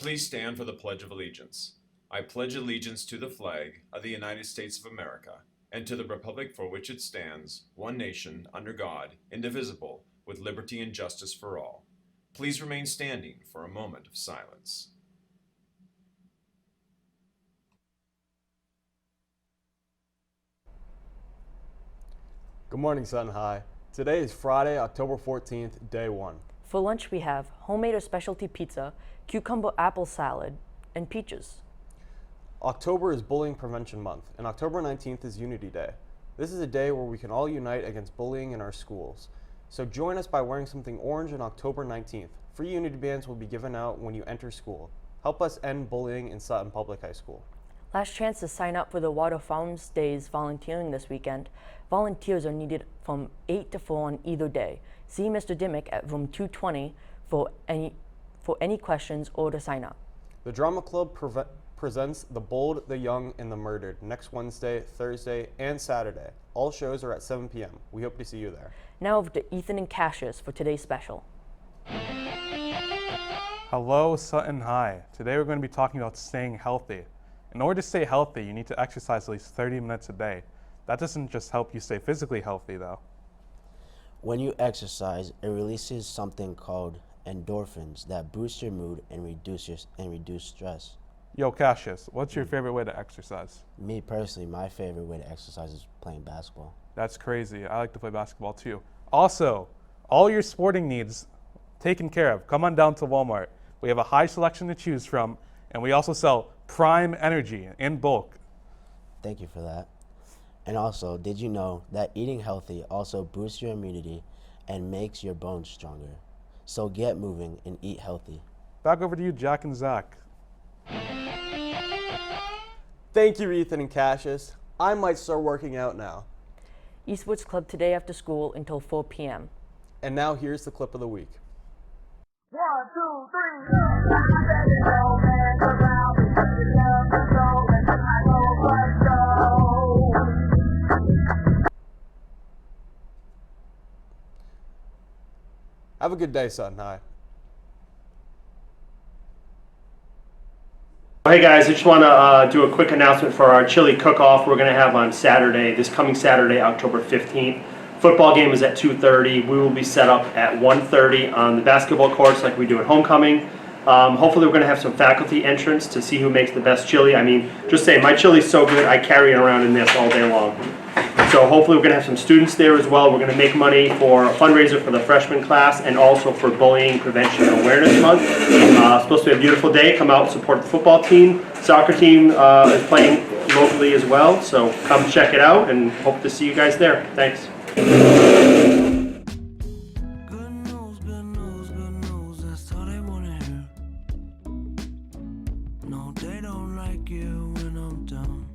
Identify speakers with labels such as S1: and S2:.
S1: Please stand for the Pledge of Allegiance. I pledge allegiance to the flag of the United States of America and to the republic for which it stands, one nation, under God, indivisible, with liberty and justice for all. Please remain standing for a moment of silence.
S2: Good morning, Sutton High. Today is Friday, October 14th, day 1.
S3: For lunch we have homemade or specialty pizza, cucumber apple salad, and peaches.
S2: October is Bullying Prevention Month, and October 19th is Unity Day. This is a day where we can all unite against bullying in our schools. So join us by wearing something orange on October 19th. Free Unity bands will be given out when you enter school. Help us end bullying in Sutton Public High School.
S3: Last chance to sign up for the Water Fountains Days volunteering this weekend. Volunteers are needed from 8 to 4 on either day. See Mr. Dimmick at room 220 for any questions or to sign up.
S2: The Drama Club presents The Bold, the Young, and the Murdered next Wednesday, Thursday, and Saturday. All shows are at 7 p.m. We hope to see you there.
S3: Now over to Ethan and Cassius for today's special.
S4: Hello, Sutton High. Today we're going to be talking about staying healthy. In order to stay healthy, you need to exercise at least 30 minutes a day. That doesn't just help you stay physically healthy, though.
S5: When you exercise, it releases something called endorphins that boost your mood and reduce stress.
S4: Yo, Cassius, what's your favorite way to exercise?
S5: Me personally, my favorite way to exercise is playing basketball.
S4: That's crazy. I like to play basketball too. Also, all your sporting needs taken care of. Come on down to Walmart. We have a high selection to choose from, and we also sell Prime Energy in bulk.
S5: Thank you for that. And also, did you know that eating healthy also boosts your immunity and makes your bones stronger? So get moving and eat healthy.
S4: Back over to you, Jack and Zach.
S2: Thank you, Ethan and Cassius. I might start working out now.
S3: Eastwood's Club today after school until 4 p.m.
S2: And now here's the clip of the week.
S6: 1, 2, 3, go.
S2: Have a good day, Sutton High.
S7: Hey guys, I just want to do a quick announcement for our chili cook-off we're going to have on Saturday, this coming Saturday, October 15th. Football game is at 2:30. We will be set up at 1:30 on the basketball courts like we do at homecoming. Hopefully we're going to have some faculty entrance to see who makes the best chili. I mean, just saying, my chili's so good I carry it around in this all day long. So hopefully we're going to have some students there as well. We're going to make money for a fundraiser for the freshman class and also for Bullying Prevention Awareness Month. It's supposed to be a beautiful day. Come out and support the football team. Soccer team is playing locally as well. So come check it out and hope to see you guys there. Thanks.
S6: Good news, that's all they wanna hear. No, they don't like you when I'm down.